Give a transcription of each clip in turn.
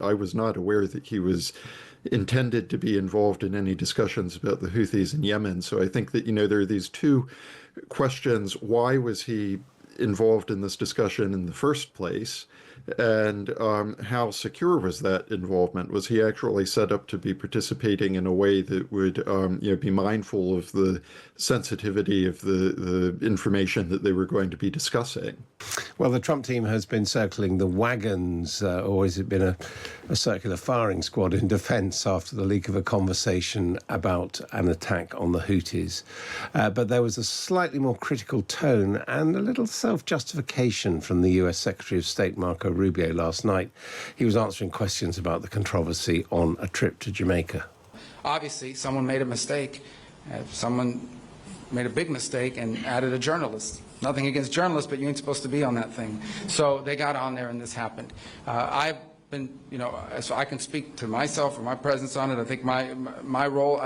I was not aware that he was intended to be involved in any discussions about the Houthis in Yemen. So I think that, there are these two questions. Why was he involved in this discussion in the first place? And how secure was that involvement? Was he actually set up to be participating in a way that would, be mindful of the sensitivity of the information that they were going to be discussing? Well, the Trump team has been circling the wagons, or has it been a circular firing squad in defence after the leak of a conversation about an attack on the Houthis. But there was a slightly more critical tone and a little self-justification from the US Secretary of State Marco Rubio last night. He was answering questions about the controversy on a trip to Jamaica. Obviously, someone made a mistake. Someone made a big mistake and added a journalist. Nothing against journalists, but you ain't supposed to be on that thing. So they got on there and this happened. I've been, so I can speak to myself or my presence on it. I think my role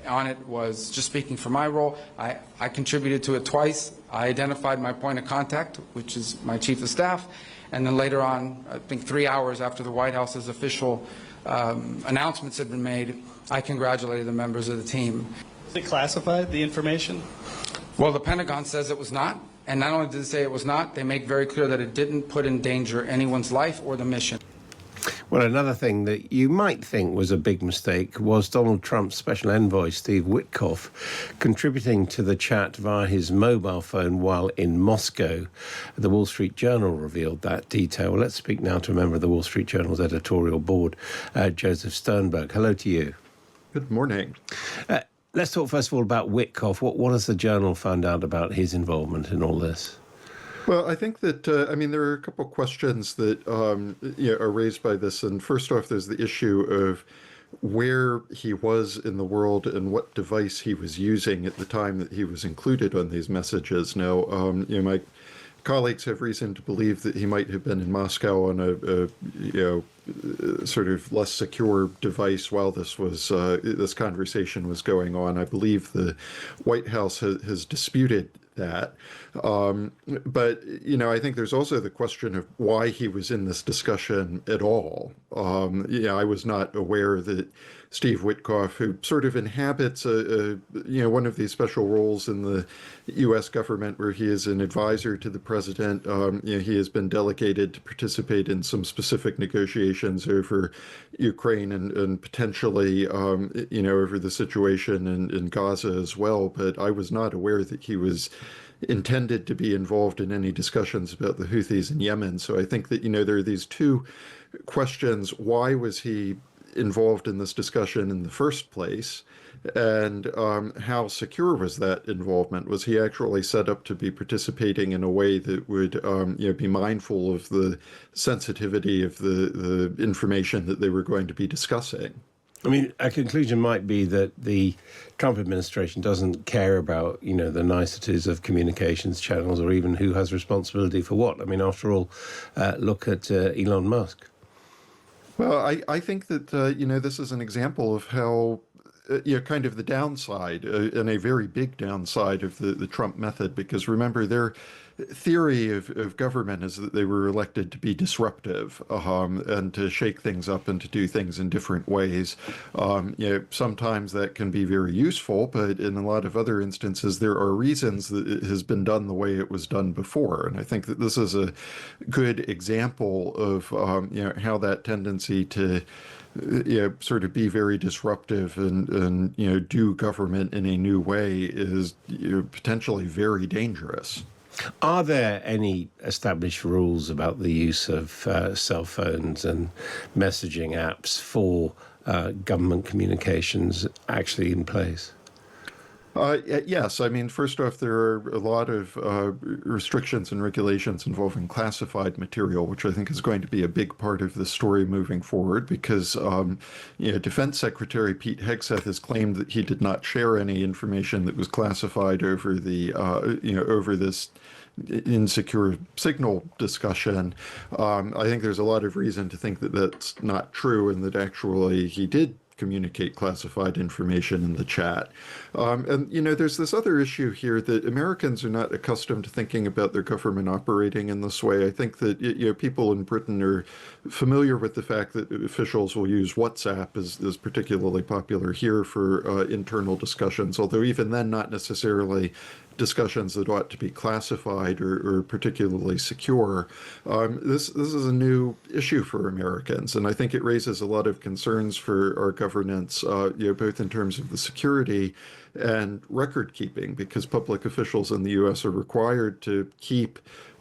on it was just speaking for my role. I contributed to it twice. I identified my point of contact, which is my chief of staff. And then later on, I think 3 hours after the White House's official announcements had been made, I congratulated the members of the team. Is it classified, the information? Well, the Pentagon says it was not, and not only did they say it was not, they make very clear that it didn't put in danger anyone's life or the mission. Well, another thing that you might think was a big mistake was Donald Trump's special envoy, Steve Witkoff, contributing to the chat via his mobile phone while in Moscow. The Wall Street Journal revealed that detail. Well, let's speak now to a member of the Wall Street Journal's editorial board, Joseph Sternberg. Hello to you. Good morning. Let's talk first of all about Witkoff. What has the Journal found out about his involvement in all this? Well, I think that, there are a couple of questions that are raised by this. And first off, there's the issue of where he was in the world and what device he was using at the time that he was included on these messages. Now, my colleagues have reason to believe that he might have been in Moscow on a sort of less secure device while this conversation was going on. I believe the White House has disputed that. But, I think there's also the question of why he was in this discussion at all. I was not aware that Steve Witkoff, who sort of inhabits one of these special roles in the U.S. government where he is an advisor to the president, he has been delegated to participate in some specific negotiations over Ukraine and potentially, over the situation in Gaza as well. But I was not aware that he was intended to be involved in any discussions about the Houthis in Yemen. So I think that, there are these two questions. Why was he involved in this discussion in the first place? And how secure was that involvement? Was he actually set up to be participating in a way that would be mindful of the sensitivity of the information that they were going to be discussing? I mean, a conclusion might be that the Trump administration doesn't care about, the niceties of communications channels or even who has responsibility for what. I mean, after all, look at Elon Musk. Well, I think that, this is an example of how, kind of the downside, and a very big downside of the Trump method, because remember, their theory of government is that they were elected to be disruptive and to shake things up and to do things in different ways. Sometimes that can be very useful, but in a lot of other instances, there are reasons that it has been done the way it was done before. And I think that this is a good example of how that tendency to sort of be very disruptive and do government in a new way is potentially very dangerous. Are there any established rules about the use of cell phones and messaging apps for government communications actually in place? Yes. I mean, first off, there are a lot of restrictions and regulations involving classified material, which I think is going to be a big part of the story moving forward, because Defense Secretary Pete Hegseth has claimed that he did not share any information that was classified over the over this insecure signal discussion. I think there's a lot of reason to think that that's not true, and that actually he did communicate classified information in the chat. And there's this other issue here that Americans are not accustomed to thinking about their government operating in this way. I think that people in Britain are familiar with the fact that officials will use WhatsApp is particularly popular here for internal discussions, although even then not necessarily discussions that ought to be classified or particularly secure. This is a new issue for Americans, and I think it raises a lot of concerns for our governance, both in terms of the security and record keeping, because public officials in the U.S. are required to keep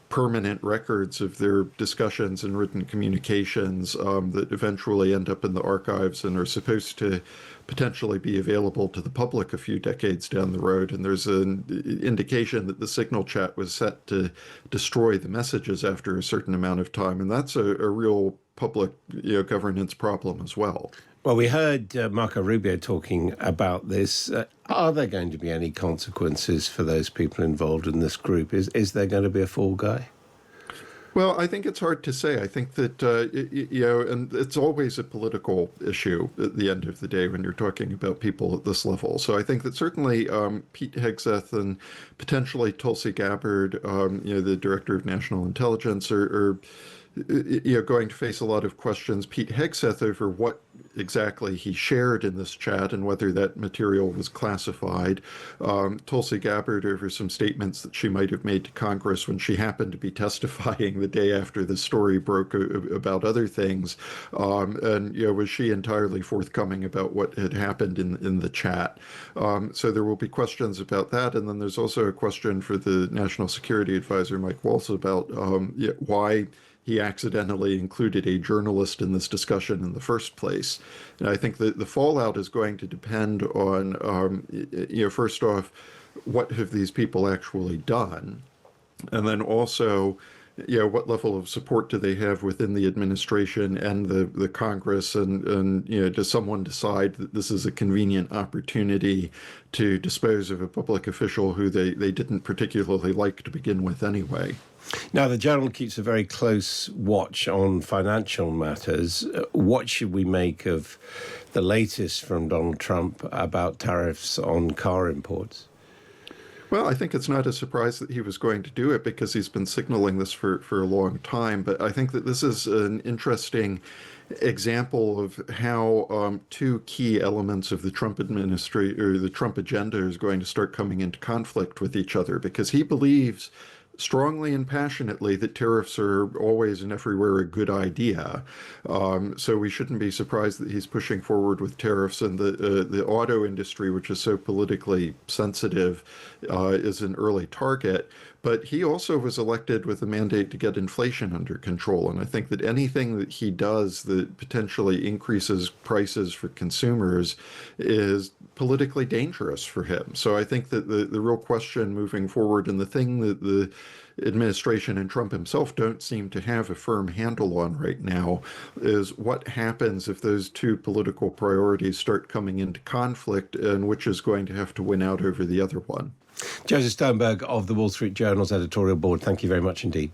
permanent records of their discussions and written communications that eventually end up in the archives and are supposed to potentially be available to the public a few decades down the road. And there's an indication that the Signal chat was set to destroy the messages after a certain amount of time. And that's a real public governance problem as well. Well, we heard Marco Rubio talking about this. Are there going to be any consequences for those people involved in this group? Is there going to be a fall guy? Well, I think it's hard to say. I think that, and it's always a political issue at the end of the day when you're talking about people at this level. So I think that certainly Pete Hegseth and potentially Tulsi Gabbard, the director of national intelligence, are going to face a lot of questions. Pete Hegseth over what exactly he shared in this chat and whether that material was classified. Tulsi Gabbard over some statements that she might have made to Congress when she happened to be testifying the day after the story broke about other things. And was she entirely forthcoming about what had happened in the chat? So there will be questions about that. And then there's also a question for the National Security Advisor, Mike Waltz, about why he accidentally included a journalist in this discussion in the first place. And I think that the fallout is going to depend on, first off, what have these people actually done? And then also, what level of support do they have within the administration and the Congress? And does someone decide that this is a convenient opportunity to dispose of a public official who they didn't particularly like to begin with anyway? Now, the Journal keeps a very close watch on financial matters. What should we make of the latest from Donald Trump about tariffs on car imports? Well, I think it's not a surprise that he was going to do it because he's been signaling this for a long time. But I think that this is an interesting example of how two key elements of the Trump administration or the Trump agenda is going to start coming into conflict with each other, because he believes strongly and passionately that tariffs are always and everywhere a good idea. So we shouldn't be surprised that he's pushing forward with tariffs, and the auto industry, which is so politically sensitive, is an early target. But he also was elected with a mandate to get inflation under control. And I think that anything that he does that potentially increases prices for consumers is politically dangerous for him. So I think that the real question moving forward, and the thing that the administration and Trump himself don't seem to have a firm handle on right now, is what happens if those two political priorities start coming into conflict, and which is going to have to win out over the other one. Joe Sternberg of the Wall Street Journal's editorial board, thank you very much indeed.